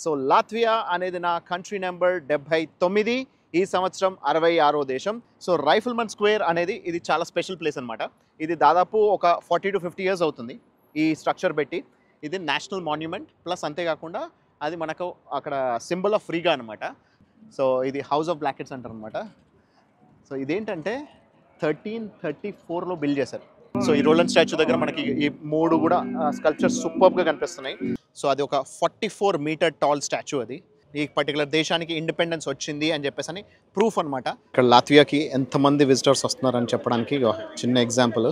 So Latvia అనేది నా country number 79. ఈ సంవత్సరం 66వ దేశం. సో రైఫిల్మన్ స్క్వేర్ అనేది ఇది చాలా స్పెషల్ ప్లేస్ అనమాట. ఇది దాదాపు ఒక 40 to 50 ఇయర్స్ అవుతుంది ఈ స్ట్రక్చర్ పెట్టి. ఇది నేషనల్ మాన్యుమెంట్ ప్లస్ అంతేకాకుండా అది మనకు అక్కడ సింబల్ ఆఫ్ ఫ్రీగా అనమాట. సో ఇది హౌస్ ఆఫ్ బ్లాకెట్స్ అంటారు అనమాట. సో ఇదేంటంటే 1334లో బిల్డ్ చేశారు. సో ఈ రోలన్ స్టాచ్యూ దగ్గర మనకి ఈ మూడు కూడా స్కల్ప్చర్స్ సూపర్గా కనిపిస్తున్నాయి. సో అది ఒక 44 మీటర్ టాల్ స్టాచ్యూ. అది ఈ పర్టికులర్ దేశానికి ఇండిపెండెన్స్ వచ్చింది అని చెప్పేసి అని ప్రూఫ్ అనమాట. ఇక్కడ లాత్వియాకి ఎంతమంది విజిటర్స్ వస్తున్నారని చెప్పడానికి చిన్న ఎగ్జాంపుల్.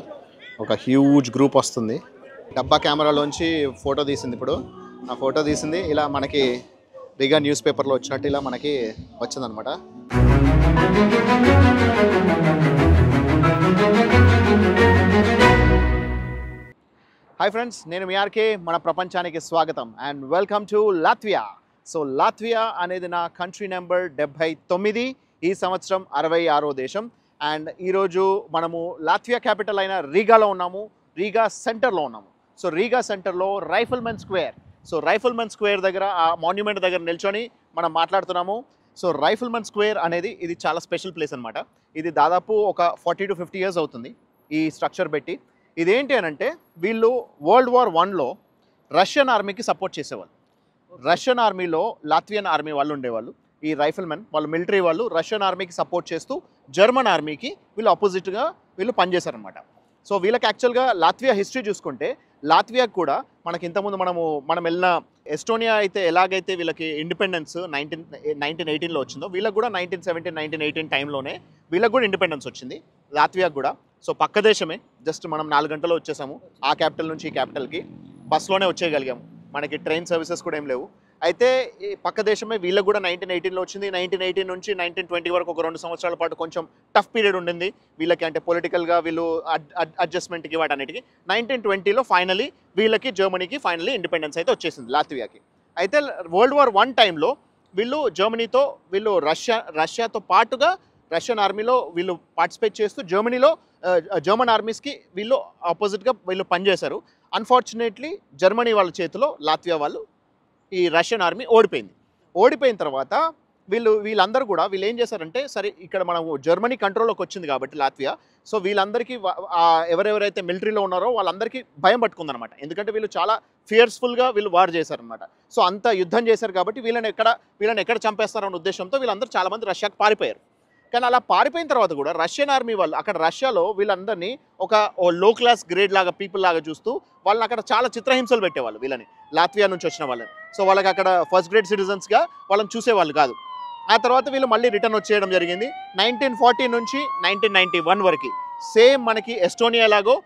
ఒక హ్యూజ్ గ్రూప్ వస్తుంది. డబ్బా కెమెరాలోంచి ఫోటో తీసింది. ఇప్పుడు ఆ ఫోటో తీసింది ఇలా మనకి రిగా న్యూస్ పేపర్లో వచ్చినట్టు ఇలా మనకి వచ్చిందనమాట. హాయ్ ఫ్రెండ్స్, నేను మీ ఆర్కే. మన ప్రపంచానికి స్వాగతం and welcome to Latvia. So Latvia అనేది నా కంట్రీ నెంబర్ 79. ఈ సంవత్సరం 66వ దేశం. అండ్ ఈరోజు మనము లాత్వియా క్యాపిటల్ అయిన రీగాలో ఉన్నాము. రీగా సెంటర్లో ఉన్నాము. సో రీగా సెంటర్లో రైఫిల్మన్ స్క్వేర్. సో రైఫిల్మన్ స్క్వేర్ దగ్గర ఆ మాన్యుమెంట్ దగ్గర నిల్చొని మనం మాట్లాడుతున్నాము. సో రైఫిల్మన్ స్క్వేర్ అనేది ఇది చాలా స్పెషల్ ప్లేస్ అనమాట. ఇది దాదాపు ఒక 40 to 50 ఇయర్స్ అవుతుంది ఈ స్ట్రక్చర్ పెట్టి. ఇదేంటి అని అంటే వీళ్ళు World War Iలో రష్యన్ ఆర్మీకి సపోర్ట్ చేసేవాళ్ళు. రష్యన్ ఆర్మీలో లాత్వియన్ ఆర్మీ వాళ్ళు ఉండేవాళ్ళు. ఈ రైఫిల్మెన్ వాళ్ళు మిలిటరీ వాళ్ళు రష్యన్ ఆర్మీకి సపోర్ట్ చేస్తూ జర్మన్ ఆర్మీకి వీళ్ళు ఆపోజిట్గా వీళ్ళు పనిచేశారనమాట. సో వీళ్ళకి యాక్చువల్గా లాత్వియా హిస్టరీ చూసుకుంటే లాత్వియాకి కూడా మనకి ఇంతకుముందు మనం వెళ్ళిన ఎస్టోనియా అయితే ఎలాగైతే వీళ్ళకి ఇండిపెండెన్స్ 1918లో వచ్చిందో వీళ్ళకి కూడా 1917, 1918 టైంలోనే వీళ్ళకి కూడా ఇండిపెండెన్స్ వచ్చింది లాత్వియాకి కూడా. సో పక్క దేశమే, జస్ట్ మనం 4 గంటల్లో వచ్చేసాము ఆ క్యాపిటల్ నుంచి ఈ క్యాపిటల్కి. బస్లోనే వచ్చేయగలిగాము, మనకి ట్రైన్ సర్వీసెస్ కూడా ఏం లేవు. అయితే ఈ పక్క దేశమే వీళ్ళకి కూడా 1918లో వచ్చింది. 1918 నుంచి 1920 వరకు ఒక 2 సంవత్సరాల పాటు కొంచెం టఫ్ పీరియడ్ ఉండింది వీళ్ళకి. అంటే పొలిటికల్గా వీళ్ళు అడ్జస్ట్మెంట్కి వాటన్నిటికీ 1920లో ఫైనలీ వీళ్ళకి జర్మనీకి ఫైనలీ ఇండిపెండెన్స్ అయితే వచ్చేసింది లాత్వియాకి. అయితే World War I టైంలో వీళ్ళు జర్మనీతో వీళ్ళు రష్యాతో పాటుగా రష్యన్ ఆర్మీలో వీళ్ళు పార్టిసిపేట్ చేస్తూ జర్మన్ ఆర్మీస్కి వీళ్ళు ఆపోజిట్గా వీళ్ళు పనిచేశారు. అన్ఫార్చునేట్లీ జర్మనీ వాళ్ళ చేతిలో లాత్వియా వాళ్ళు ఈ రష్యన్ ఆర్మీ ఓడిపోయిన తర్వాత వీళ్ళందరూ కూడా వీళ్ళు ఏం చేశారంటే, సరే ఇక్కడ మనము జర్మనీ కంట్రోల్లోకి వచ్చింది కాబట్టి లాత్వియా, సో వీళ్ళందరికీ ఎవరెవరైతే మిలిటరీలో ఉన్నారో వాళ్ళందరికీ భయం పట్టుకుందనమాట. ఎందుకంటే వీళ్ళు చాలా ఫియర్స్ఫుల్గా వీళ్ళు వార్ చేశారనమాట. సో అంత యుద్ధం చేశారు కాబట్టి వీళ్ళని ఎక్కడ చంపేస్తారన్న ఉద్దేశంతో వీళ్ళందరూ చాలామంది రష్యాకి పారిపోయారు. కానీ అలా పారిపోయిన తర్వాత కూడా రష్యన్ ఆర్మీ వాళ్ళు అక్కడ రష్యాలో వీళ్ళందరినీ ఒక లో క్లాస్ గ్రేడ్ లాగా పీపుల్ లాగా చూస్తూ వాళ్ళని అక్కడ చాలా చిత్రహింసలు పెట్టేవాళ్ళు వీళ్ళని, లాత్వియా నుంచి వచ్చిన వాళ్ళని. సో వాళ్ళకి అక్కడ ఫస్ట్ గ్రేడ్ సిటిజన్స్గా వాళ్ళని చూసేవాళ్ళు కాదు. ఆ తర్వాత వీళ్ళు మళ్ళీ రిటర్న్ వచ్చేయడం జరిగింది. 1940 నుంచి 1991 వరకు సేమ్ మనకి ఎస్టోనియా లాగో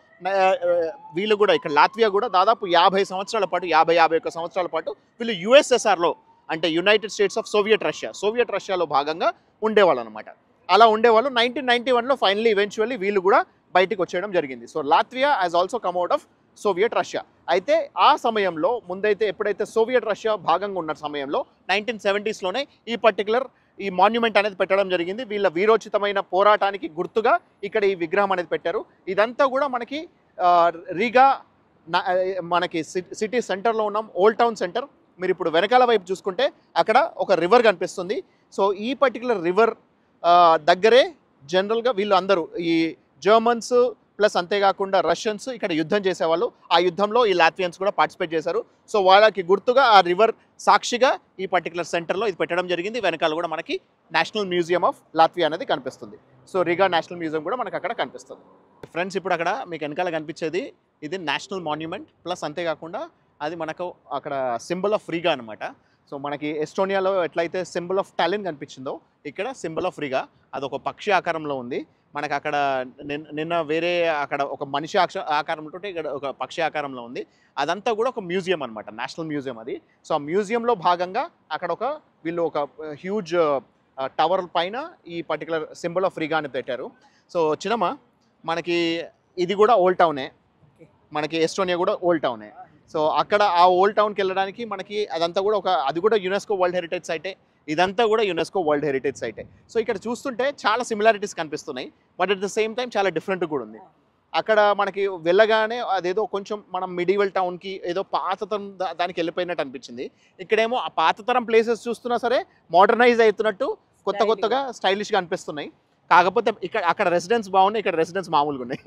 వీళ్ళు కూడా ఇక్కడ లాత్వియా కూడా దాదాపు 50 సంవత్సరాల పాటు 51 సంవత్సరాల పాటు వీళ్ళు యుఎస్ఎస్ఆర్లో అంటే యునైటెడ్ స్టేట్స్ ఆఫ్ సోవియట్ రష్యాలో భాగంగా ఉండేవాళ్ళు అనమాట. అలా ఉండేవాళ్ళు. 1991లో ఫైనలీ ఈవెన్చువల్లీ వీళ్ళు కూడా బయటికి వచ్చేయడం జరిగింది. So Latvia has also come out of Soviet Russia. అయితే ఆ సమయంలో ముందైతే ఎప్పుడైతే సోవియట్ రష్యా భాగంగా ఉన్న సమయంలో 1970స్లోనే ఈ మాన్యుమెంట్ అనేది పెట్టడం జరిగింది. వీళ్ళ వీరోచితమైన పోరాటానికి గుర్తుగా ఇక్కడ ఈ విగ్రహం అనేది పెట్టారు. ఇదంతా కూడా మనకి రీగా మనకి సిటీ సెంటర్లో ఉన్నాం, ఓల్డ్ టౌన్ సెంటర్. మీరు ఇప్పుడు వెనకాల వైపు చూసుకుంటే అక్కడ ఒక రివర్ కనిపిస్తుంది. సో ఈ పర్టికులర్ రివర్ దగ్గరే జనరల్గా వీళ్ళు అందరూ ఈ జర్మన్స్ ప్లస్ అంతేకాకుండా రష్యన్స్ ఇక్కడ యుద్ధం చేసేవాళ్ళు. ఆ యుద్ధంలో ఈ లాత్వియన్స్ కూడా పార్టిసిపేట్ చేశారు. సో వాళ్ళకి గుర్తుగా ఆ రివర్ సాక్షిగా ఈ పర్టికులర్ సెంటర్లో ఇది పెట్టడం జరిగింది. వెనకాల కూడా మనకి నేషనల్ మ్యూజియం ఆఫ్ లాత్వియా అనేది కనిపిస్తుంది. సో రీగా నేషనల్ మ్యూజియం కూడా మనకు అక్కడ కనిపిస్తుంది. ఫ్రెండ్స్, ఇప్పుడు అక్కడ మీకు వెనకాల కనిపించేది ఇది నేషనల్ మాన్యుమెంట్ ప్లస్ అంతేకాకుండా అది మనకు అక్కడ సింబల్ ఆఫ్ రీగా అనమాట. సో మనకి ఎస్టోనియాలో ఎట్లయితే సింబల్ ఆఫ్ టాలిన్ కనిపించిందో ఇక్కడ సింబల్ ఆఫ్ రీగా అదొక పక్షి ఆకారంలో ఉంది. మనకు అక్కడ నిన్న వేరే అక్కడ ఒక మనిషి ఆకారంతో ఇక్కడ ఒక పక్షి ఆకారంలో ఉంది. అదంతా కూడా ఒక మ్యూజియం అనమాట, నేషనల్ మ్యూజియం అది. సో ఆ మ్యూజియంలో భాగంగా అక్కడ వీళ్ళు ఒక హ్యూజ్ టవర్ పైన ఈ పర్టికులర్ సింబల్ ఆఫ్ రీగా అని పెట్టారు. సో చిన్నమ్మ, మనకి ఇది కూడా ఓల్డ్ టౌనే, మనకి ఎస్టోనియా కూడా ఓల్డ్ టౌనే. సో అక్కడ ఆ ఓల్డ్ టౌన్కి వెళ్ళడానికి మనకి అదంతా కూడా అది కూడా యునెస్కో వరల్డ్ హెరిటేజ్ సైటే, ఇదంతా కూడా యునెస్కో వరల్డ్ హెరిటేజ్ సైటే. సో ఇక్కడ చూస్తుంటే చాలా సిమిలారిటీస్ కనిపిస్తున్నాయి, but at the same time చాలా డిఫరెంట్ కూడా ఉంది. అక్కడ మనకి వెళ్ళగానే అదేదో కొంచెం మనం మిడివల్ టౌన్కి ఏదో పాతతరం దానికి వెళ్ళిపోయినట్టు అనిపించింది. ఇక్కడేమో ఆ పాతతరం ప్లేసెస్ చూస్తున్నా సరే మోడర్నైజ్ అవుతున్నట్టు కొత్తగా స్టైలిష్గా అనిపిస్తున్నాయి. కాకపోతే అక్కడ రెసిడెన్స్ బాగున్నాయి, ఇక్కడ రెసిడెన్స్ మామూలుగా ఉన్నాయి.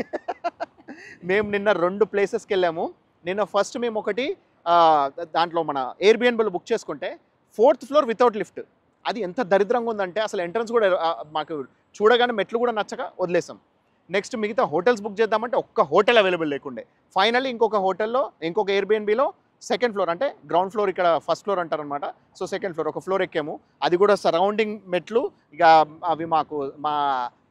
మేము నిన్న 2 ప్లేసెస్కి వెళ్ళాము. నిన్న ఫస్ట్ మేము ఒకటి దాంట్లో మన ఎయిర్బిఎన్బిలో బుక్ చేసుకుంటే 4th ఫ్లోర్ వితౌట్ లిఫ్ట్. అది ఎంత దరిద్రంగా ఉందంటే అసలు ఎంట్రన్స్ కూడా మాకు చూడగానే మెట్లు కూడా నచ్చక వదిలేసాం. నెక్స్ట్ మిగతా హోటల్స్ బుక్ చేద్దామంటే ఒక్క హోటల్ అవైలబుల్ లేకుండే. ఫైనల్లీ ఇంకొక ఎయిర్బిఎన్బిలో 2nd ఫ్లోర్, అంటే గ్రౌండ్ ఫ్లోర్ ఇక్కడ ఫస్ట్ ఫ్లోర్ అంటారనమాట. సో 2nd ఫ్లోర్ ఒక ఫ్లోర్ ఎక్కాము. అది కూడా సరౌండింగ్ మెట్లు. ఇక అవి మా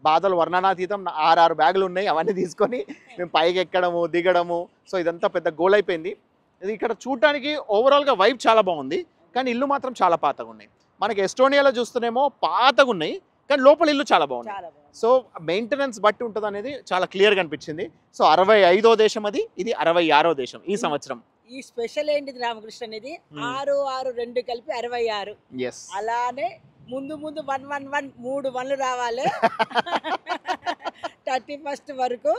బాధలు వర్ణనాతీతం. 6 బ్యాగులు ఉన్నాయి. అవన్నీ తీసుకొని మేము పైకి ఎక్కడము దిగడము. సో ఇదంతా పెద్ద గోల్ అయిపోయింది. ఇది ఇక్కడ చూడటానికి ఓవరాల్గా వైబ్ చాలా బాగుంది, కానీ ఇల్లు మాత్రం చాలా పాతగా ఉన్నాయి. మనకి ఎస్టోనియాలో చూస్తేనేమో పాతగా ఉన్నాయి, కానీ లోపల ఇల్లు చాలా బాగుంది. సో మెయింటెనెన్స్ బట్టి ఉంటుంది అనేది చాలా క్లియర్గా అనిపించింది. సో 65వ దేశం అది, ఇది 66వ దేశం ఈ సంవత్సరం. ఈ స్పెషల్ ఏంటిది రామకృష్ణ అనేది 6, 6, 2 కలిపి 66. అలానే ముందు 111 3 1లు రావాలి 31st వరకు.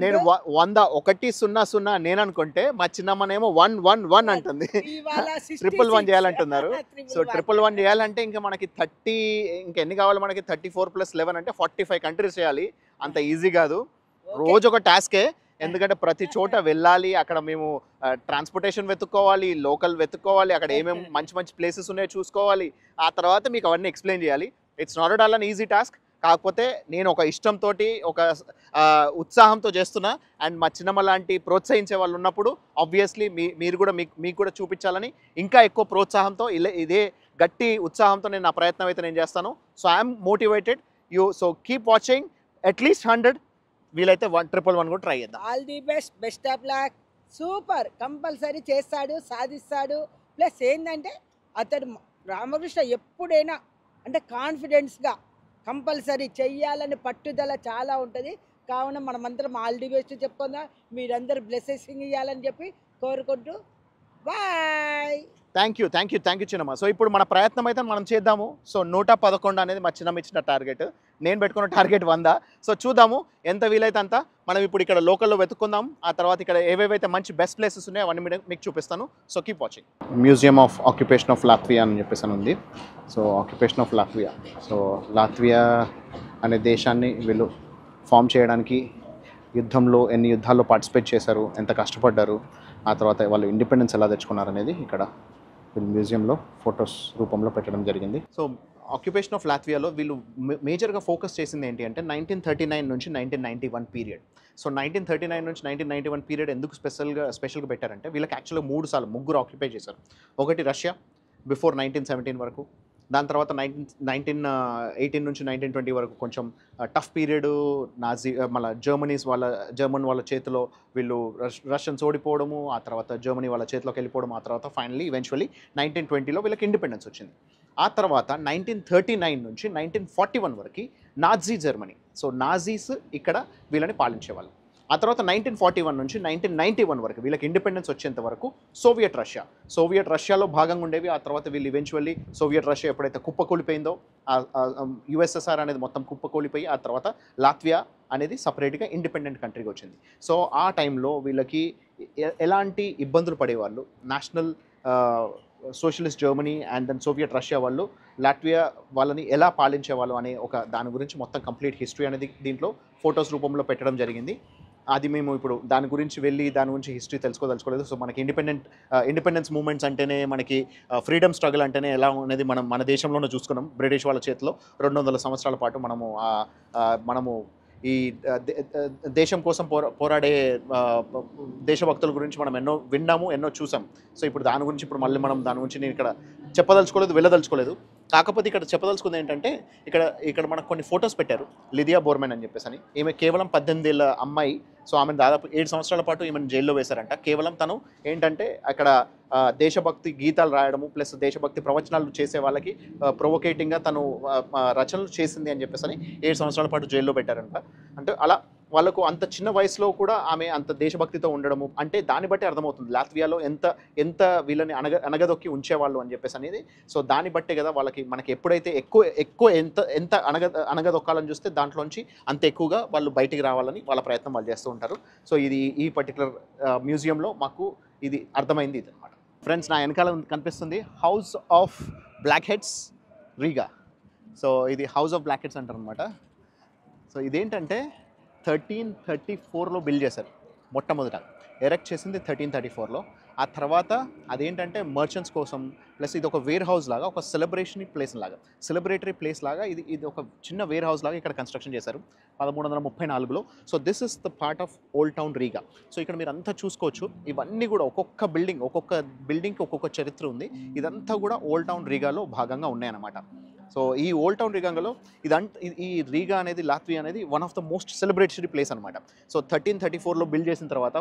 నేను 100 నేను అనుకుంటే మా చిన్నమ్మనేమో 111 అంటుంది. 111 చేయాలంటున్నారు. సో 111 చేయాలంటే ఇంకా మనకి 30, ఇంకా ఎన్ని కావాలి మనకి? 34 + 11 అంటే 45 కంట్రీస్ చేయాలి. అంత ఈజీ కాదు. రోజు ఒక టాస్కే. ఎందుకంటే ప్రతి చోట వెళ్ళాలి, అక్కడ మేము ట్రాన్స్పోర్టేషన్ వెతుక్కోవాలి, లోకల్ వెతుక్కోవాలి, అక్కడ ఏమేమి మంచి ప్లేసెస్ ఉన్నాయో చూసుకోవాలి. ఆ తర్వాత మీకు అవన్నీ ఎక్స్ప్లెయిన్ చేయాలి. It's not at all an easy task. కాకపోతే నేను ఒక ఇష్టంతో, ఒక ఉత్సాహంతో చేస్తున్నా. అండ్ మా చిన్నమ్మ లాంటి ప్రోత్సహించే వాళ్ళు ఉన్నప్పుడు ఆబ్వియస్లీ మీకు కూడా చూపించాలని ఇంకా ఎక్కువ ప్రోత్సాహంతో, ఇదే గట్టి ఉత్సాహంతో నేను నా ప్రయత్నం అయితే నేను చేస్తాను. So I'm motivated. So keep watching. At least 100, వీలైతే 111 కూడా ట్రై చేద్దాం. All the best of luck. Super. Compulsory చేస్తాడు, సాధిస్తాడు. ప్లస్ ఏంటంటే అతడు రామకృష్ణ ఎప్పుడైనా అంటే కాన్ఫిడెన్స్గా కంపల్సరీ చెయ్యాలని పట్టుదల చాలా ఉంటుంది. కావున మనమందరం ఆల్ ది బెస్ట్ చెప్పుకుందాం. మీరందరూ బ్లెస్సింగ్ ఇవ్వాలని చెప్పి కోరుకుంటూ బాయ్. థ్యాంక్ యూ చిన్నమ్మ. సో ఇప్పుడు మన ప్రయత్నం అయితే మనం చేద్దాము. సో 111 అనేది మా చిన్నమ్మ ఇచ్చిన టార్గెట్. నేను పెట్టుకున్న టార్గెట్ 100. సో చూద్దాము ఎంత వీలైతే అంత. మనం ఇప్పుడు ఇక్కడ లోకల్లో వెతుక్కుందాం. ఆ తర్వాత ఇక్కడ ఏవేవైతే మంచి బెస్ట్ ప్లేసెస్ ఉన్నాయో అవన్నీ మీకు చూపిస్తాను. So keep watching. Museum of occupation of Latvia అని చెప్పేసి ఉంది. So occupation of Latvia. So Latvia అనే దేశాన్ని వీళ్ళు ఫామ్ చేయడానికి ఎన్ని యుద్ధాల్లో పార్టిసిపేట్ చేశారు, ఎంత కష్టపడ్డారు, ఆ తర్వాత వాళ్ళు ఇండిపెండెన్స్ ఎలా తెచ్చుకున్నారు అనేది ఇక్కడ మ్యూజియంలో ఫొటోస్ రూపంలో పెట్టడం జరిగింది. సో ఆక్యుపేషన్ ఆఫ్ లాత్వియాలో వీళ్ళు మేజర్గా ఫోకస్ చేసింది ఏంటి అంటే 1939 నుంచి 1991 పీరియడ్. సో 1939 నుంచి 1991 పీరియడ్ ఎందుకు స్పెషల్గా పెట్టారంటే వీళ్ళకి యాక్చువల్గా 3 సార్లు ముగ్గురు ఆక్యుపై చేశారు. ఒకటి రష్యా బిఫోర్ 1917 వరకు, దాని తర్వాత 1918 నుంచి 1920 వరకు కొంచెం టఫ్ పీరియడ్. మళ్ళీ జర్మన్ వాళ్ళ చేతిలో వీళ్ళు రష్యన్స్ ఓడిపోవడము, ఆ తర్వాత జర్మనీ వాళ్ళ చేతిలోకి వెళ్ళిపోవడం, ఆ తర్వాత ఫైనలీ ఈవెన్చువల్లీ 1920లో వీళ్ళకి ఇండిపెండెన్స్ వచ్చింది. ఆ తర్వాత 1939 నుంచి 1941 వరకు నాజీ జర్మనీ. సో నాజీస్ ఇక్కడ వీళ్ళని పాలించేవాళ్ళు. ఆ తర్వాత 1941 నుంచి 1991 వరకు వీళ్ళకి ఇండిపెండెన్స్ వచ్చేంత వరకు సోవియట్ రష్యాలో భాగంగా ఉండేవి. ఆ తర్వాత వీళ్ళు ఈవెన్చువల్లీ సోవియట్ రష్యా ఎప్పుడైతే కుప్పకూలిపోయిందో, యుఎస్ఎస్ఆర్ అనేది మొత్తం కుప్పకూలిపోయి ఆ తర్వాత లాత్వియా అనేది సపరేట్గా ఇండిపెండెంట్ కంట్రీగా వచ్చింది. సో ఆ టైంలో వీళ్ళకి ఎలాంటి ఇబ్బందులు పడేవాళ్ళు, national socialist Germany and then Soviet Russia వాళ్ళు లాట్వియా వాళ్ళని ఎలా పాలించేవాళ్ళు అనే దాని గురించి మొత్తం కంప్లీట్ హిస్టరీ అనేది దీంట్లో ఫొటోస్ రూపంలో పెట్టడం జరిగింది. అది మేము ఇప్పుడు దాని గురించి దాని గురించి హిస్టరీ తెలుసుకోదలుచుకోలేదు. సో మనకి ఇండిపెండెన్స్ మూమెంట్స్ అంటేనే, మనకి ఫ్రీడమ్ స్ట్రగుల్ అంటేనే ఎలా అనేది మన దేశంలోనే చూసుకున్నాం. బ్రిటిష్ వాళ్ళ చేతిలో 200 సంవత్సరాల పాటు మనము ఈ దేశం కోసం పోరాడే దేశభక్తుల గురించి మనం ఎన్నో విన్నాము, ఎన్నో చూసాం. సో ఇప్పుడు దాని గురించి మనం దాని గురించి నేను ఇక్కడ వెళ్ళదలుచుకోలేదు. కాకపోతే ఇక్కడ చెప్పదలుచుకుంది ఏంటంటే ఇక్కడ మనకు కొన్ని ఫొటోస్ పెట్టారు. లిదియా బోర్మెన్ అని చెప్పేసి ఈమె కేవలం 18 ఏళ్ళ అమ్మాయి. సో ఆమెను దాదాపు 7 సంవత్సరాల పాటు ఈమెను జైల్లో వేశారంట. కేవలం తను ఏంటంటే అక్కడ దేశభక్తి గీతాలు రాయడము ప్లస్ దేశభక్తి ప్రవచనాలు చేసే వాళ్ళకి ప్రొవోకేటింగ్గా తను రచనలు చేసింది అని చెప్పేసి 7 సంవత్సరాల పాటు జైల్లో పెట్టారంట. అంటే అలా వాళ్ళకు అంత చిన్న వయసులో కూడా ఆమె అంత దేశభక్తితో ఉండడము అంటే దాన్ని బట్టి అర్థమవుతుంది లాత్వియాలో ఎంత వీళ్ళని అనగదొక్కి ఉంచేవాళ్ళు అని చెప్పేసి అనేది. సో దాన్ని బట్టే కదా మనకి ఎప్పుడైతే ఎక్కువ ఎంత అనగదొక్కాలని చూస్తే దాంట్లోంచి అంత ఎక్కువగా వాళ్ళు బయటికి రావాలని వాళ్ళ ప్రయత్నం వాళ్ళు చేస్తూ ఉంటారు. సో ఇది ఈ పర్టికులర్ మ్యూజియంలో మాకు ఇది అర్థమైంది ఇది అనమాట. ఫ్రెండ్స్, నా వెనకాల కనిపిస్తుంది house of black heads Riga. So ఇది హౌస్ ఆఫ్ బ్లాక్ హెడ్స్ అంటారు అనమాట. సో ఇదేంటంటే 1334లో బిల్డ్ చేశారు. మొట్టమొదట ఎరెక్ట్ చేసింది 1334లో. ఆ తర్వాత అదేంటంటే మర్చెంట్స్ కోసం ప్లస్ ఇది ఒక వేర్ హౌస్ లాగా, ఒక సెలబ్రేటరీ ప్లేస్ లాగా ఇది ఒక చిన్న వేర్ హౌస్ లాగా ఇక్కడ కన్స్ట్రక్షన్ చేశారు 1334లో. So this is the part of old town Riga. So ఇక్కడ మీరు అంతా చూసుకోవచ్చు, ఇవన్నీ కూడా ఒక్కొక్క బిల్డింగ్కి ఒక్కొక్క చరిత్ర ఉంది. ఇదంతా కూడా ఓల్డ్ టౌన్ రీగాలో భాగంగా ఉన్నాయన్నమాట. సో ఈ ఓల్డ్ టౌన్ రీగాలో ఈ రీగా అనేది లాత్వియా అనేది one of the most celebratory place అనమాట. సో 1334లో బిల్డ్ చేసిన తర్వాత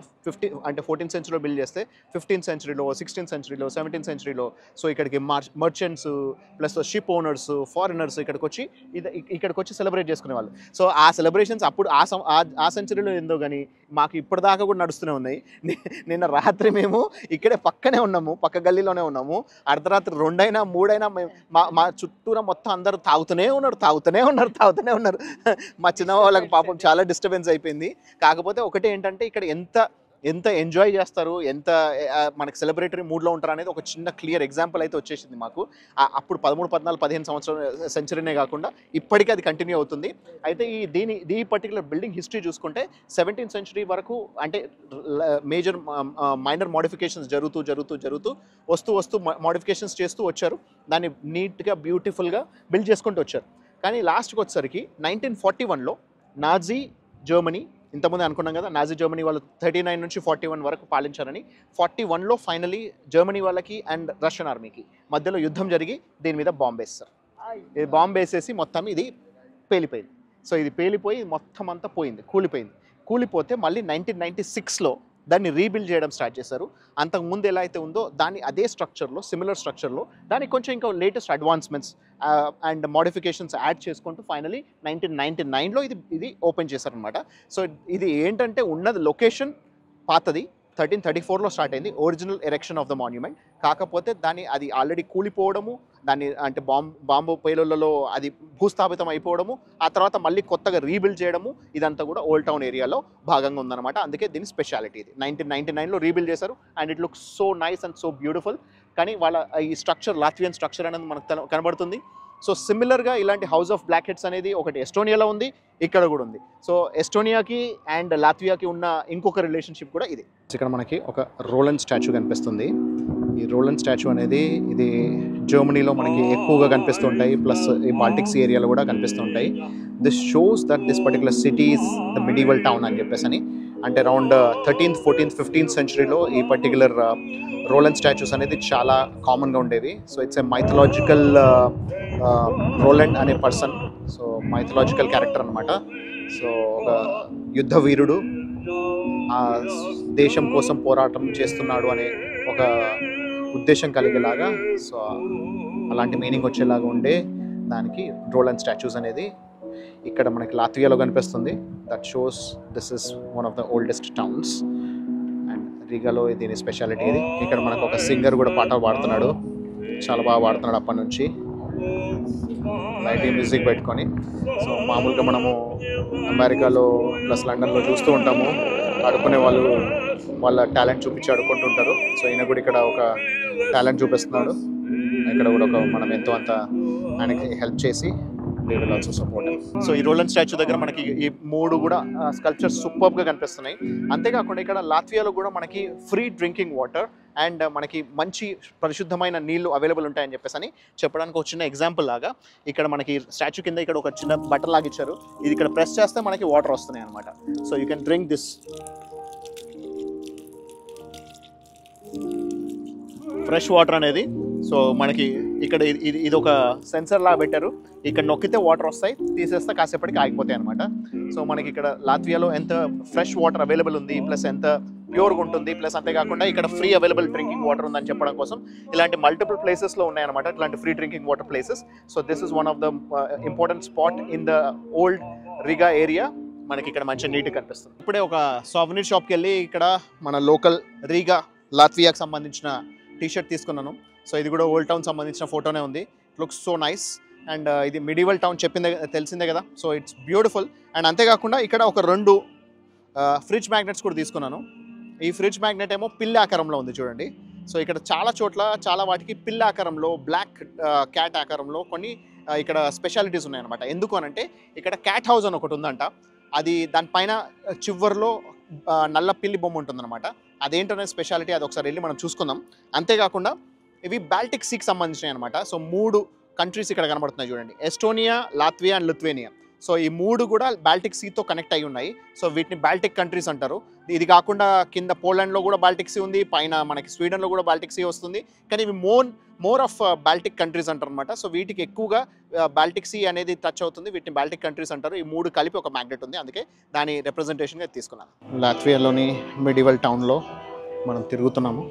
14th సెంచరీలో బిల్డ్ చేస్తే 15th సెంచరీలో 16th సెంచరీలో 17th సెంచరీలో సో ఇక్కడికి merchants plus ship owners foreigners ఇక్కడికి వచ్చి సెలబ్రేట్ చేసుకునేవాళ్ళు. సో ఆ సెలబ్రేషన్స్ అప్పుడు ఆ సెంచరీలో ఏందో కానీ మాకు ఇప్పటిదాకా కూడా నడుస్తూనే ఉన్నాయి. నిన్న రాత్రి మేము ఇక్కడే పక్క గల్లీలోనే ఉన్నాము. అర్ధరాత్రి 2 అయినా 3 అయినా మా చుట్టూరా మొత్తం అందరూ తాగుతూనే ఉన్నారు. మా చిన్న వాళ్ళకి పాపం చాలా డిస్టర్బెన్స్ అయిపోయింది. కాకపోతే ఒకటి ఏంటంటే ఇక్కడ ఎంత ఎంజాయ్ చేస్తారు, ఎంత మనకి సెలబ్రేటరీ మూడ్లో ఉంటారు అనేది ఒక చిన్న క్లియర్ ఎగ్జాంపుల్ అయితే వచ్చేసింది మాకు. అప్పుడు 13, 14, 15 సంవత్సరం సెంచరీనే కాకుండా ఇప్పటికీ అది కంటిన్యూ అవుతుంది. అయితే ఈ పర్టికులర్ బిల్డింగ్ హిస్టరీ చూసుకుంటే 17th సెంచరీ వరకు అంటే మైనర్ మోడిఫికేషన్స్ జరుగుతూ వస్తూ మోడిఫికేషన్స్ చేస్తూ వచ్చారు. దాన్ని నీట్గా బ్యూటిఫుల్గా బిల్డ్ చేసుకుంటూ వచ్చారు. కానీ లాస్ట్కి వచ్చేసరికి 1941లో నాజీ జర్మనీ, ఇంతకుముందు అనుకున్నాం కదా నాజీ జర్మనీ వాళ్ళు 39 నుంచి 41 వరకు పాలించారని, 41లో ఫైనలీ జర్మనీ వాళ్ళకి అండ్ రష్యన్ ఆర్మీకి మధ్యలో యుద్ధం జరిగి దీని మీద బాంబు వేస్తారు. ఇది బాంబు వేసేసి మొత్తం ఇది పేలిపోయింది. సో ఇది పేలిపోయి మొత్తం అంతా కూలిపోతే మళ్ళీ 1996లో దాన్ని రీబిల్డ్ చేయడం స్టార్ట్ చేశారు. అంతకుముందు ఎలా అయితే ఉందో దాన్ని అదే సిమిలర్ స్ట్రక్చర్లో దానికి కొంచెం ఇంకా latest advancements and modifications add చేసుకుంటూ ఫైనలీ 1999లో ఇది ఓపెన్ చేశారనమాట. సో ఇది ఏంటంటే ఉన్నది లొకేషన్ పాతది 1334లో స్టార్ట్ అయింది original erection of the monument. కాకపోతే అది ఆల్రెడీ కూలిపోవడము, దాన్ని అంటే బాంబు పేలుళ్లలో అది భూస్థాపితం అయిపోవడము, ఆ తర్వాత మళ్ళీ కొత్తగా రీబిల్డ్ చేయడము, ఇదంతా కూడా ఓల్డ్ టౌన్ ఏరియాలో భాగంగా ఉందన్నమాట. అందుకే దీని స్పెషాలిటీ ఇది 1999లో రీబిల్డ్ చేశారు and it looks so nice and so beautiful. కానీ వాళ్ళ ఈ స్ట్రక్చర్ లాత్వియన్ స్ట్రక్చర్ అనేది మనకు కనబడుతుంది. సో సిమిలర్గా ఇలాంటి హౌస్ ఆఫ్ బ్లాక్ హెడ్స్ అనేది ఒకటి ఎస్టోనియాలో ఉంది, ఇక్కడ కూడా ఉంది. సో ఎస్టోనియాకి అండ్ లాత్వియాకి ఉన్న ఇంకొక రిలేషన్షిప్ కూడా ఇది. ఇక్కడ మనకి ఒక రోలన్ స్టాచ్యూ కనిపిస్తుంది. ఈ రోలన్ స్టాచ్యూ అనేది ఇది జర్మనీలో మనకి ఎక్కువగా కనిపిస్తుంటాయి, ప్లస్ ఈ బాల్టిక్స్ ఏరియాలో కూడా కనిపిస్తుంటాయి. This shows that this particular city is the medieval town అని చెప్పేసి అంటే అరౌండ్ 13th, 14th, 15th సెంచరీలో ఈ పర్టికులర్ రోలన్ స్టాచ్యూస్ అనేది చాలా కామన్గా ఉండేవి. సో ఇట్స్ ఏ మైథలాజికల్ రోలెండ్ అనే పర్సన్, సో మైథలాజికల్ క్యారెక్టర్ అనమాట. సో ఒక యుద్ధ వీరుడు ఆ దేశం కోసం పోరాటం చేస్తున్నాడు అనే ఒక ఉద్దేశం కలిగేలాగా, సో అలాంటి మీనింగ్ వచ్చేలాగా ఉండే దానికి రోలన్ స్టాచ్యూస్ అనేది ఇక్కడ మనకి లాత్వియాలో కనిపిస్తుంది. That shows this is one of the oldest towns and రీగాలో దీని స్పెషాలిటీ ఇది. ఇక్కడ మనకు ఒక సింగర్ కూడా పాట పాడుతున్నాడు, చాలా బాగా పాడుతున్నాడు అప్పటి నుంచి లైట్ మ్యూజిక్ పెట్టుకొని. సో మామూలుగా మనము అమెరికాలో ప్లస్ లండన్లో చూస్తూ ఉంటాము, ఆడుకునే వాళ్ళు వాళ్ళ టాలెంట్ చూపించి ఆడుకుంటుంటారు. సో ఈయన కూడా ఇక్కడ ఒక టాలెంట్ చూపిస్తున్నాడు. ఇక్కడ కూడా మనం ఎంతో అంత ఆయనకి హెల్ప్ చేసి we will also support him. So ఈ రోలన్ స్టాచ్యూ దగ్గర మనకి ఈ 3 కూడా స్కల్ప్చర్స్ సూపర్గా కనిపిస్తున్నాయి. అంతేకాకుండా ఇక్కడ లాత్వియాలో కూడా మనకి ఫ్రీ డ్రింకింగ్ వాటర్ అండ్ మనకి మంచి పరిశుద్ధమైన నీళ్లు అవైలబుల్ ఉంటాయని చెప్పేసి చెప్పడానికి ఒక చిన్న ఎగ్జాంపుల్ లాగా ఇక్కడ మనకి స్టాచ్యూ కింద ఇక్కడ ఒక చిన్న బటన్ లాగా ఇచ్చారు. ఇది ఇక్కడ ప్రెస్ చేస్తే మనకి వాటర్ వస్తున్నాయి అనమాట. So you can drink this fresh water అనేది. సో మనకి ఇక్కడ ఇది ఒక సెన్సర్ లాగా పెట్టారు, ఇక్కడ నొక్కితే వాటర్ వస్తాయి, తీసేస్తే కాసేపటికి ఆగిపోతాయి అనమాట. సో మనకి ఇక్కడ లాత్వియాలో ఎంత ఫ్రెష్ వాటర్ అవైలబుల్ ఉంది, ప్లస్ ఎంత ప్యూర్గా ఉంటుంది, ప్లస్ అంతేకాకుండా ఇక్కడ ఫ్రీ అవైలబుల్ డ్రింకింగ్ వాటర్ ఉందని చెప్పడం కోసం ఇలాంటి మల్టిపుల్ ప్లేసెస్లో ఉన్నాయన్నమాట ఇలాంటి free drinking water places. So this is one of the important spot in the old Riga area మనకి ఇక్కడ మంచి నీట్గా కనిపిస్తుంది. ఇప్పుడే ఒక సోవెనీర్ షాప్కి వెళ్ళి ఇక్కడ మన లోకల్ రీగా లాత్వియాకి సంబంధించిన టీషర్ట్ తీసుకున్నాను. సో ఇది కూడా ఓల్డ్ టౌన్ సంబంధించిన ఫోటోనే ఉంది. Looks so nice. అండ్ ఇది మిడివల్ టౌన్ తెలిసిందే కదా. So it's beautiful. అండ్ అంతేకాకుండా ఇక్కడ ఒక 2 ఫ్రిడ్జ్ మ్యాగ్నెట్స్ కూడా తీసుకున్నాను. ఈ ఫ్రిడ్జ్ మ్యాగ్నెట్ ఏమో పిల్ల ఆకారంలో ఉంది చూడండి. సో ఇక్కడ చాలా చోట్ల చాలా వాటికి పిల్ల ఆకారంలో, బ్లాక్ క్యాట్ ఆకారంలో కొన్ని ఇక్కడ స్పెషాలిటీస్ ఉన్నాయన్నమాట. ఎందుకు అనంటే ఇక్కడ క్యాట్ హౌస్ అని ఒకటి ఉందంట. అది దానిపైన చివర్లో నల్ల పిల్లి బొమ్మ ఉంటుందన్నమాట. అదేంటనే స్పెషాలిటీ, అది ఒకసారి వెళ్ళి మనం చూసుకుందాం. అంతేకాకుండా ఇవి బాల్టిక్ సీకి సంబంధించినవి అనమాట. సో 3 కంట్రీస్ ఇక్కడ కనబడుతున్నాయి చూడండి, Estonia, Latvia and Lithuania. So ఈ 3 కూడా బాల్టిక్ సీతో కనెక్ట్ అయి ఉన్నాయి. సో వీటిని బాల్టిక్ కంట్రీస్ అంటారు. ఇది కాకుండా కింద పోలాండ్లో కూడా బాల్టిక్ సీ ఉంది, పైన మనకి స్వీడన్లో కూడా బాల్టిక్ సీ వస్తుంది. కానీ ఇవి మోర్ ఆఫ్ బాల్టిక్ కంట్రీస్ అంటారు అనమాట. సో వీటికి ఎక్కువగా బాల్టిక్ సీ అనేది టచ్ అవుతుంది. వీటిని బాల్టిక్ కంట్రీస్ అంటారు. ఈ 3 కలిపి ఒక మ్యాగ్నెట్ ఉంది, అందుకే దాని రిప్రజెంటేషన్గా తీసుకున్నాను. లాత్వియాలోని మిడివల్ టౌన్లో మనం తిరుగుతున్నాము.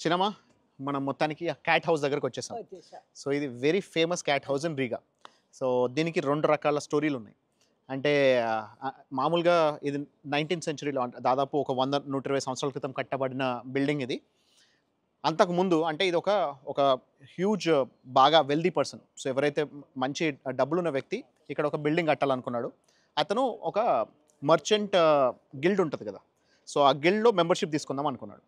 చిన్నమా, మనం మొత్తానికి ఆ క్యాట్ హౌస్ దగ్గరకు వచ్చేసాం. సో ఇది very famous cat house in Riga. So దీనికి 2 రకాల స్టోరీలు ఉన్నాయి. అంటే మామూలుగా ఇది 19th సెంచరీలో, దాదాపు ఒక 100-120 సంవత్సరాల క్రితం కట్టబడిన బిల్డింగ్ ఇది. అంతకుముందు అంటే ఇది ఒక హ్యూజ్ బాగా వెల్దీ పర్సన్. సో ఎవరైతే మంచి డబ్బులున్న వ్యక్తి ఇక్కడ ఒక బిల్డింగ్ కట్టాలనుకున్నాడు. అతను ఒక మర్చెంట్ గిల్డ్ ఉంటుంది కదా, సో ఆ గిల్డ్లో మెంబర్షిప్ తీసుకుందాం అనుకున్నాడు.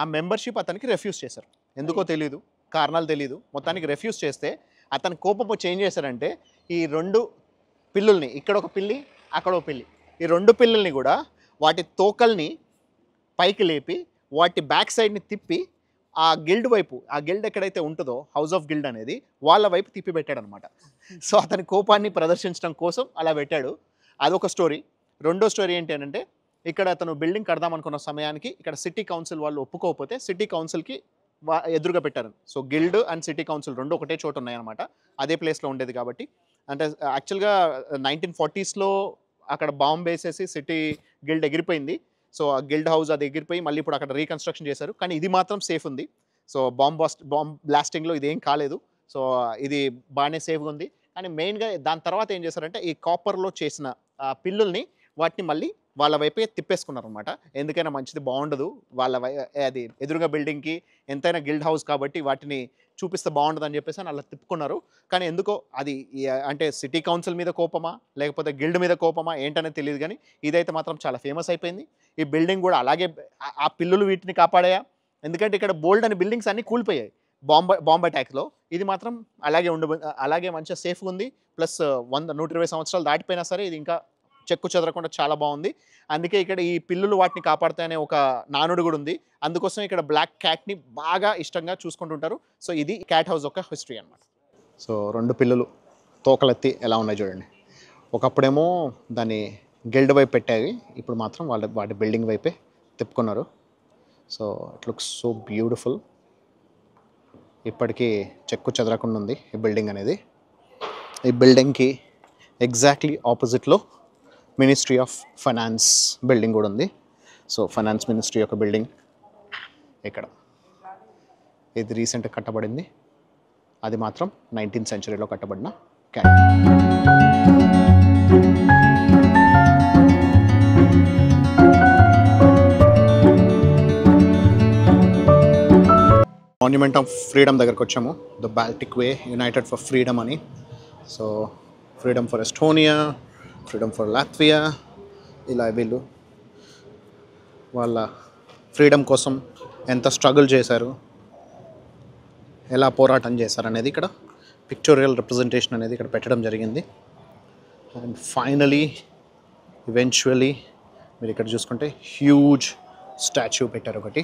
ఆ మెంబర్షిప్ అతనికి రెఫ్యూజ్ చేశారు. ఎందుకో తెలియదు, కారణాలు తెలియదు. మొత్తానికి రెఫ్యూజ్ చేస్తే అతని కోపం ఏం చేశారంటే ఈ 2 పిల్లుల్ని, ఇక్కడ ఒక పిల్లి అక్కడ ఒక పిల్లి, ఈ 2 పిల్లుల్ని కూడా వాటి తోకల్ని పైకి లేపి వాటి బ్యాక్ సైడ్ని తిప్పి ఆ గిల్డ్ వైపు, ఆ గిల్డ్ ఎక్కడైతే ఉంటుందో హౌస్ ఆఫ్ గిల్డ్ అనేది, వాళ్ళ వైపు తిప్పి పెట్టాడు అనమాట. సో అతని కోపాన్ని ప్రదర్శించడం కోసం అలా పెట్టాడు. అదొక స్టోరీ. రెండో స్టోరీ ఏంటి అంటే ఇక్కడ అతను బిల్డింగ్ కడదాం అనుకున్న సమయానికి ఇక్కడ సిటీ కౌన్సిల్ వాళ్ళు ఒప్పుకోకపోతే సిటీ కౌన్సిల్కి ఎదురుగా పెట్టారు. So guild and city council 2 ఒకటే చోట ఉన్నాయన్నమాట. అదే ప్లేస్లో ఉండేది కాబట్టి. అంటే యాక్చువల్గా 1940sలో అక్కడ బాంబ్ వేసేసి సిటీ గిల్డ్ ఎగిరిపోయింది. సో ఆ గిల్డ్ హౌస్ అది ఎగిరిపోయి మళ్ళీ ఇప్పుడు అక్కడ రీకన్స్ట్రక్షన్ చేశారు. కానీ ఇది మాత్రం సేఫ్ ఉంది. సో బాంబ్ బ్లాస్టింగ్లో ఇదేం కాలేదు. సో ఇది బాగానే సేఫ్గా ఉంది. కానీ మెయిన్గా దాని తర్వాత ఏం చేశారంటే ఈ కాపర్లో చేసిన పిల్లుల్ని వాటిని మళ్ళీ వాళ్ళ వైపే తిప్పేసుకున్నారు అనమాట. ఎందుకైనా మంచిది, బాగుండదు అది ఎదురుగా బిల్డింగ్కి ఎంతైనా గిల్డ్ హౌస్ కాబట్టి వాటిని చూపిస్తే బాగుండదు అని చెప్పేసి అలా తిప్పుకున్నారు. కానీ ఎందుకో అది అంటే సిటీ కౌన్సిల్ మీద కోపమా లేకపోతే గిల్డ్ మీద కోపమా ఏంటనేది తెలియదు. కానీ ఇదైతే మాత్రం చాలా ఫేమస్ అయిపోయింది. ఈ బిల్డింగ్ కూడా అలాగే, ఆ పిల్లులు వీటిని కాపాడాయా, ఎందుకంటే ఇక్కడ బోల్డ్ అని బిల్డింగ్స్ అన్నీ కూలిపోయాయి బాంబ్ అటాక్లో. ఇది మాత్రం అలాగే మంచిగా సేఫ్గా ఉంది. ప్లస్ 100-120 సంవత్సరాలు దాటిపోయినా సరే ఇది ఇంకా చెక్కు చెదరకుండా చాలా బాగుంది. అందుకే ఇక్కడ ఈ పిల్లులు వాటిని కాపాడుతాయనే ఒక నానుడు కూడా ఉంది. అందుకోసం ఇక్కడ బ్లాక్ క్యాట్ని బాగా ఇష్టంగా చూసుకుంటుంటారు. సో ఇది క్యాట్ హౌస్ యొక్క హిస్టరీ అన్నమాట. సో 2 పిల్లులు తోకలెత్తి ఎలా ఉన్నాయి చూడండి. ఒకప్పుడేమో దాన్ని గిల్డ్ వైపు పెట్టాయి, ఇప్పుడు మాత్రం వాటి బిల్డింగ్ వైపే తిప్పుకున్నారు. So it looks so beautiful. ఇప్పటికీ చెక్కు చెదరకుండా ఉంది ఈ బిల్డింగ్ అనేది. ఈ బిల్డింగ్కి ఎగ్జాక్ట్లీ ఆపోజిట్లో మినిస్ట్రీ ఆఫ్ ఫైనాన్స్ బిల్డింగ్ కూడా ఉంది. సో ఫైనాన్స్ మినిస్ట్రీ యొక్క బిల్డింగ్ ఇక్కడ, ఇది రీసెంట్గా కట్టబడింది. అది మాత్రం 19th సెంచరీలో కట్టబడిన క్యాట్. మాన్యుమెంట్ ఆఫ్ ఫ్రీడమ్ దగ్గరకు వచ్చాము. The Baltic way united for freedom అని. So freedom for Estonia, freedom for Latvia, ఇలా వీళ్ళు వాళ్ళ ఫ్రీడమ్ కోసం ఎంత స్ట్రగుల్ చేశారు, ఎలా పోరాటం చేశారు అనేది ఇక్కడ పిక్చోరియల్ రిప్రజెంటేషన్ అనేది ఇక్కడ పెట్టడం జరిగింది. అండ్ ఫైనలీ ఈవెన్చువలీ మీరు ఇక్కడ చూసుకుంటే హ్యూజ్ స్టాచ్యూ పెట్టారు ఒకటి,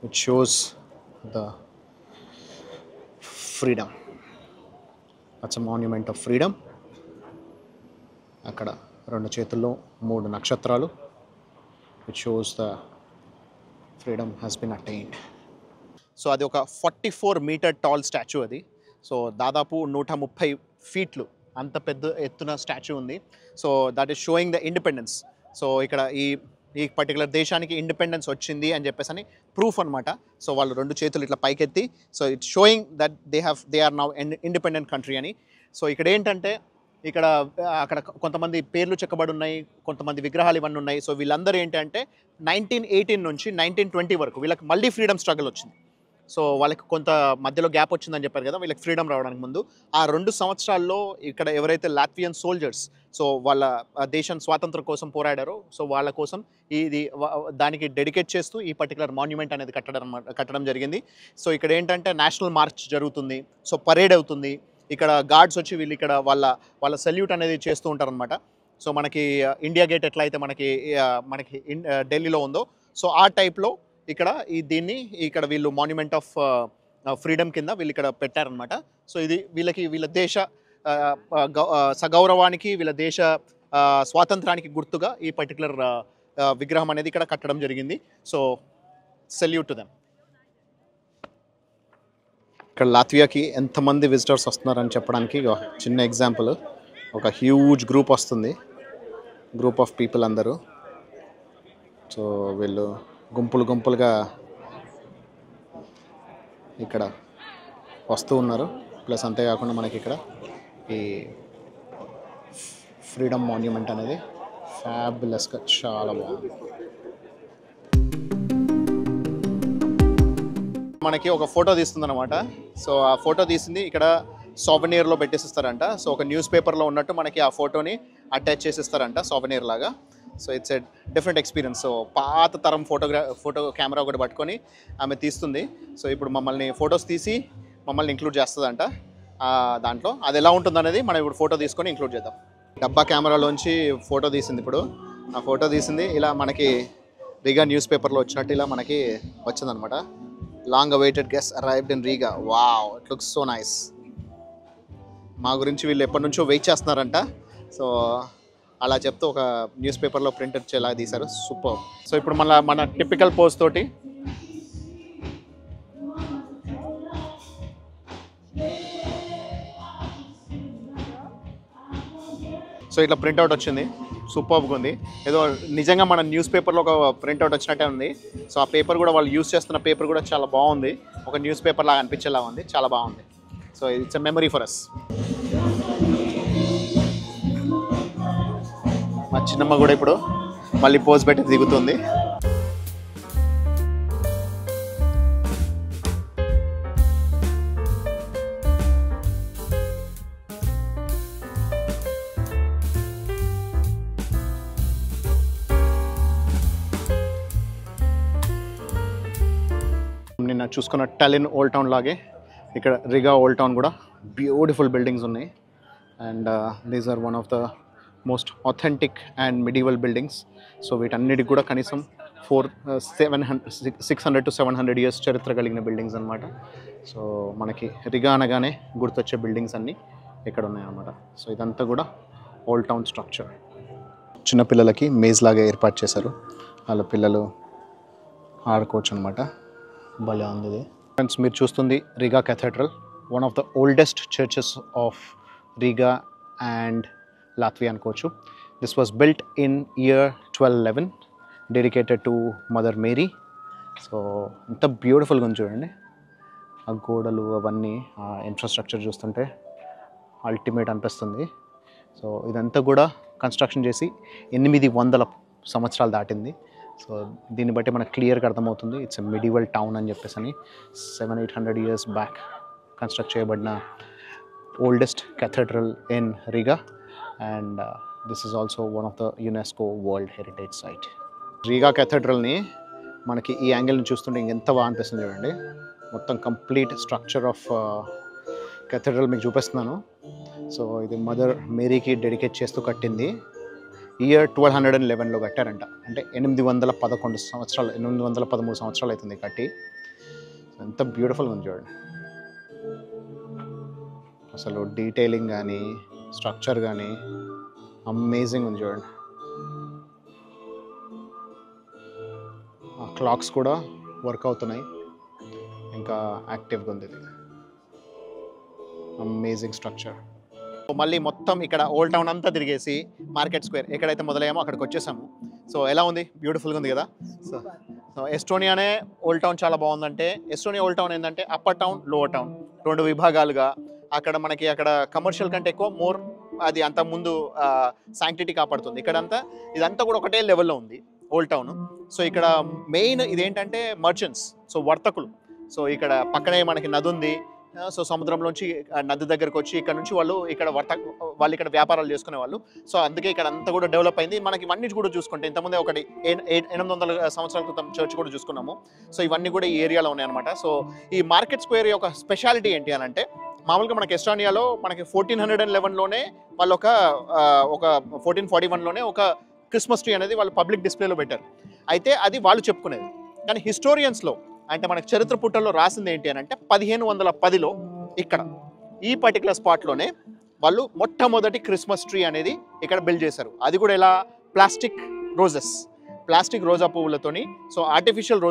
which shows the freedom. That's a monument of freedom. అక్కడ 2 చేతుల్లో 3 నక్షత్రాలు, which shows the freedom has been attained. So అది ఒక 44 మీటర్ టాల్ స్టాచ్యూ అది. సో దాదాపు 130 ఫీట్లు అంత పెద్ద ఎత్తున స్టాచ్యూ ఉంది. So that is showing the independence. So ఇక్కడ ఈ పర్టికులర్ దేశానికి ఇండిపెండెన్స్ వచ్చింది అని చెప్పేసి అని ప్రూఫ్ అనమాట. సో వాళ్ళు 2 చేతులు ఇట్లా పైకెత్తి, so it's showing that they are now independent country అని. సో ఇక్కడ ఏంటంటే ఇక్కడ అక్కడ కొంతమంది పేర్లు చెక్కబడి ఉన్నాయి, కొంతమంది విగ్రహాలు ఇవన్నీ ఉన్నాయి. సో వీళ్ళందరూ ఏంటంటే 1918 నుంచి 1920 వరకు వీళ్ళకి మళ్ళీ ఫ్రీడమ్ స్ట్రగుల్ వచ్చింది. సో వాళ్ళకి కొంత మధ్యలో గ్యాప్ వచ్చిందని చెప్పారు కదా, వీళ్ళకి ఫ్రీడమ్ రావడానికి ముందు ఆ 2 సంవత్సరాల్లో ఇక్కడ ఎవరైతే లాట్వియన్ సోల్జర్స్, సో వాళ్ళ దేశం స్వాతంత్రం కోసం పోరాడారో, సో వాళ్ళ కోసం దానికి డెడికేట్ చేస్తూ ఈ పర్టికులర్ మాన్యుమెంట్ అనేది కట్టడం జరిగింది. సో ఇక్కడ ఏంటంటే నేషనల్ మార్చ్ జరుగుతుంది, సో పరేడ్ అవుతుంది. ఇక్కడ గార్డ్స్ వచ్చి వీళ్ళు ఇక్కడ వాళ్ళ సెల్యూట్ అనేది చేస్తూ ఉంటారనమాట. సో మనకి ఇండియా గేట్ ఎట్లా అయితే మనకి ఢిల్లీలో ఉందో, సో ఆ టైప్లో ఇక్కడ దీన్ని ఇక్కడ వీళ్ళు మాన్యుమెంట్ ఆఫ్ ఫ్రీడమ్ కింద వీళ్ళు ఇక్కడ పెట్టారనమాట. సో ఇది వీళ్ళ దేశ సగౌరవానికి, వీళ్ళ దేశ స్వాతంత్రానికి గుర్తుగా ఈ పర్టికులర్ విగ్రహం అనేది ఇక్కడ కట్టడం జరిగింది. So salute to them. ఇక్కడ లాత్వియాకి ఎంతమంది విజిటర్స్ వస్తున్నారని చెప్పడానికి చిన్న ఎగ్జాంపుల్, ఒక హ్యూజ్ గ్రూప్ వస్తుంది, గ్రూప్ ఆఫ్ పీపుల్ అందరూ. సో వీళ్ళు గుంపులుగా ఇక్కడ వస్తూ ఉన్నారు. ప్లస్ అంతేకాకుండా మనకి ఇక్కడ ఈ ఫ్రీడమ్ మాన్యుమెంట్ అనేది ఫ్యాబులస్గా చాలా బాగుంది. మనకి ఒక ఫోటో తీస్తుందన్నమాట. సో ఆ ఫోటో తీసింది ఇక్కడ సోవెనీర్లో పెట్టేసిస్తారంట. సో ఒక న్యూస్ పేపర్లో ఉన్నట్టు మనకి ఆ ఫోటోని అటాచ్ చేసిస్తారంట సోవెనీర్ లాగా. So it's a different experience. So పాత తరం ఫోటో కెమెరా ఒకటి పట్టుకొని ఆమె తీస్తుంది. సో ఇప్పుడు మమ్మల్ని ఫొటోస్ తీసి మమ్మల్ని ఇంక్లూడ్ చేస్తుందంట దాంట్లో. అది ఎలా ఉంటుందనేది మనం ఇప్పుడు ఫోటో తీసుకొని ఇంక్లూడ్ చేద్దాం. డబ్బా కెమెరాలోంచి ఫోటో తీసింది. ఇప్పుడు ఆ ఫోటో తీసింది ఇలా మనకి రీగా న్యూస్ పేపర్లో వచ్చినట్టు ఇలా మనకి వచ్చిందనమాట. Long awaited guest arrived in Riga. Wow, it looks so nice. మా గురించి వీళ్ళు ఎప్పటి నుంచో వెయిట్ చేస్తున్నారంట. సో అలా చెప్తూ ఒక న్యూస్ పేపర్లో ప్రింట్ వచ్చేలా తీశారు. సూపర్. సో ఇప్పుడు మన టిపికల్ పోజ్ తోటి సో ఇట్లా ప్రింట్అవుట్ వచ్చింది. సూపర్గా ఉంది. ఏదో నిజంగా మన న్యూస్ పేపర్లో ఒక ప్రింట్అవుట్ వచ్చినట్టే ఉంది. సో ఆ పేపర్ కూడా వాళ్ళు యూస్ చేస్తున్న పేపర్ కూడా చాలా బాగుంది. ఒక న్యూస్ పేపర్ లాగా అనిపించేలా ఉంది. చాలా బాగుంది. So it's a memory for us. మా చిన్నమ్మ కూడా ఇప్పుడు మళ్ళీ పోజ్ పెట్టి దిగుతుంది. నిన్న చూసుకున్న టాలిన్ ఓల్డ్ టౌన్ లాగే ఇక్కడ రిగా ఓల్డ్ టౌన్ కూడా బ్యూటిఫుల్ బిల్డింగ్స్ ఉన్నాయి. And these are one of the most authentic and medieval buildings. So వీటన్నిటికి కూడా కనీసం 600 to 700 ఇయర్స్ చరిత్ర కలిగిన బిల్డింగ్స్ అనమాట. సో మనకి రిగా అనగానే గుర్తొచ్చే బిల్డింగ్స్ అన్నీ ఇక్కడ ఉన్నాయన్నమాట. సో ఇదంతా కూడా ఓల్డ్ టౌన్ స్ట్రక్చర్. చిన్నపిల్లలకి మేజ్ లాగా ఏర్పాటు చేశారు. వాళ్ళ పిల్లలు ఆడుకోవచ్చు అనమాట. భలే ఉంది ఇది. ఫ్రెండ్స్, మీరు చూస్తుంది Riga cathedral, one of the oldest churches of Riga and Latvia అనుకోవచ్చు. This was built in year 1211, dedicated to mother Mary. So ఎంత బ్యూటిఫుల్గా ఉంది చూడండి. ఆ గోడలు అవన్నీ, ఆ ఇన్ఫ్రాస్ట్రక్చర్ చూస్తుంటే అల్టిమేట్ అనిపిస్తుంది. సో ఇదంతా కూడా కన్స్ట్రక్షన్ చేసి 800 సంవత్సరాలు దాటింది. సో దీన్ని బట్టి మనకు క్లియర్గా అర్థమవుతుంది ఇట్స్ ఎ మిడివల్ టౌన్ అని చెప్పేసి అని. 700-800 ఇయర్స్ బ్యాక్ కన్స్ట్రక్ట్ చేయబడిన oldest cathedral in Riga. And this is also one of the UNESCO world heritage site. Riga cathedralని మనకి ఈ యాంగిల్ని చూస్తుంటే ఇంకెంత బాగా అనిపిస్తుంది చూడండి. మొత్తం కంప్లీట్ స్ట్రక్చర్ ఆఫ్ cathedral మీకు చూపిస్తున్నాను. సో ఇది మదర్ మేరీకి డెడికేట్ చేస్తూ కట్టింది. ఇయర్ 1211లో కట్టారంట. అంటే 813 సంవత్సరాలు అవుతుంది కట్టి. ఎంత బ్యూటిఫుల్గా ఉంది చూడండి. అసలు డీటెయిలింగ్ కానీ స్ట్రక్చర్ కానీ అమేజింగ్ ఉంది చూడండి. ఆ క్లాక్స్ కూడా వర్క్ అవుతున్నాయి, ఇంకా యాక్టివ్గా ఉంది ఇది. Amazing structure. మళ్ళీ మొత్తం ఇక్కడ ఓల్డ్ టౌన్ అంతా తిరిగేసి మార్కెట్ స్క్వేర్ ఎక్కడైతే మొదలయ్యామో అక్కడికి వచ్చేసాము. సో ఎలా ఉంది? బ్యూటిఫుల్గా ఉంది కదా. సో ఎస్టోనియానే ఓల్డ్ టౌన్ చాలా బాగుందంటే, ఎస్టోనియా ఓల్డ్ టౌన్ ఏంటంటే అప్పర్ టౌన్, లోవర్ టౌన్ 2 విభాగాలుగా. అక్కడ మనకి అక్కడ కమర్షియల్ కంటే ఎక్కువ మోర్ అది అంత ముందు శాంక్టిటీ కాపాడుతుంది. ఇక్కడంతా ఇదంతా కూడా ఒకటే లెవెల్లో ఉంది ఓల్డ్ టౌన్. సో ఇక్కడ మెయిన్ ఇదేంటంటే మర్చెంట్స్, సో వర్తకులు. సో ఇక్కడ పక్కనే మనకి నది ఉంది. సో సముద్రంలోంచి నది దగ్గరకు వచ్చి ఇక్కడ నుంచి వాళ్ళు ఇక్కడ వ్యాపారాలు చేసుకునే వాళ్ళు. సో అందుకే ఇక్కడ అంతా కూడా డెవలప్ అయింది. మనకి ఇవన్నీ కూడా చూసుకుంటే ఇంతకుముందే ఒకటి 800 సంవత్సరాల క్రితం చర్చ్ కూడా చూసుకున్నాము. సో ఇవన్నీ కూడా ఈ ఏరియాలో ఉన్నాయన్నమాట. సో ఈ మార్కెట్ స్క్వేర్ యొక్క స్పెషాలిటీ ఏంటి అని అంటే, మామూలుగా మనకి ఎస్టోనియాలో మనకి 1411లోనే వాళ్ళు ఒక 1441లోనే ఒక క్రిస్మస్ ట్రీ అనేది వాళ్ళు పబ్లిక్ డిస్ప్లేలో పెట్టారు. అయితే అది వాళ్ళు చెప్పుకునేది. కానీ హిస్టోరియన్స్లో అంటే మనకి చరిత్ర పుటల్లో రాసింది ఏంటి అని అంటే 1510లో ఇక్కడ ఈ పర్టికులర్ స్పాట్లోనే వాళ్ళు మొట్టమొదటి క్రిస్మస్ ట్రీ అనేది ఇక్కడ బిల్డ్ చేశారు. అది కూడా ఎలా? ప్లాస్టిక్ రోజా పువ్వులతోని. సో ఆర్టిఫిషియల్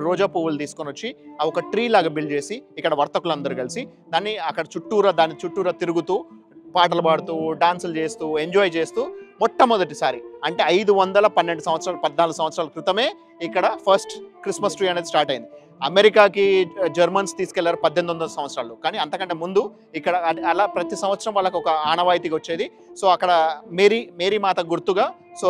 రోజా పువ్వులు తీసుకొని వచ్చి ఒక ట్రీ లాగా బిల్డ్ చేసి ఇక్కడ వర్తకులు అందరూ కలిసి దాన్ని అక్కడ దాని చుట్టూరా తిరుగుతూ పాటలు పాడుతూ డాన్సులు చేస్తూ ఎంజాయ్ చేస్తూ మొట్టమొదటిసారి అంటే 514 సంవత్సరాలు 14 సంవత్సరాల క్రితమే ఇక్కడ ఫస్ట్ క్రిస్మస్ ట్రీ అనేది స్టార్ట్ అయింది. అమెరికాకి జర్మన్స్ తీసుకెళ్లారు 1800 సంవత్సరాలు. కానీ అంతకంటే ముందు ఇక్కడ అలా ప్రతి సంవత్సరం వాళ్ళకి ఒక ఆనవాయితీగా వచ్చేది. సో అక్కడ మేరీ మాత గుర్తుగా, సో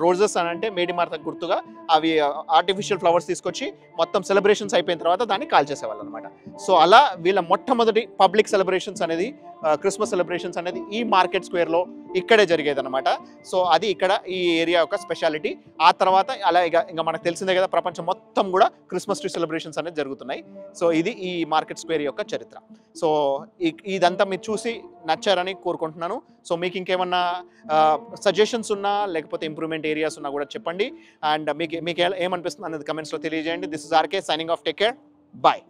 రోజెస్ అని అంటే మేరీ మాత గుర్తుగా అవి ఆర్టిఫిషియల్ ఫ్లవర్స్ తీసుకొచ్చి మొత్తం సెలబ్రేషన్స్ అయిపోయిన తర్వాత దాన్ని కాల్ చేసేవాళ్ళు అనమాట. సో అలా వీళ్ళ మొట్టమొదటి పబ్లిక్ సెలబ్రేషన్స్ అనేది క్రిస్మస్ సెలబ్రేషన్స్ అనేది ఈ మార్కెట్ స్క్వేర్లో ఇక్కడే జరిగేది అనమాట. సో అది ఇక్కడ ఈ ఏరియా యొక్క స్పెషాలిటీ. ఆ తర్వాత అలా ఇంకా మనకు తెలిసిందే కదా, ప్రపంచం మొత్తం కూడా క్రిస్మస్ ట్రీ సెలబ్రేషన్స్ అనేది జరుగుతున్నాయి. సో ఇది ఈ మార్కెట్ స్క్వేర్ యొక్క చరిత్ర. సో ఇదంతా మీరు చూసి నచ్చారని కోరుకుంటున్నాను. సో మీకు ఇంకేమన్నా సజెషన్స్ ఉన్నా లేకపోతే ఇంప్రూవ్మెంట్ ఏరియాస్ ఉన్నా కూడా చెప్పండి. అండ్ మీకు ఏమనిపిస్తుంది అనేది కమెంట్స్లో తెలియజేయండి. This is RK signing off. Take care. Bye.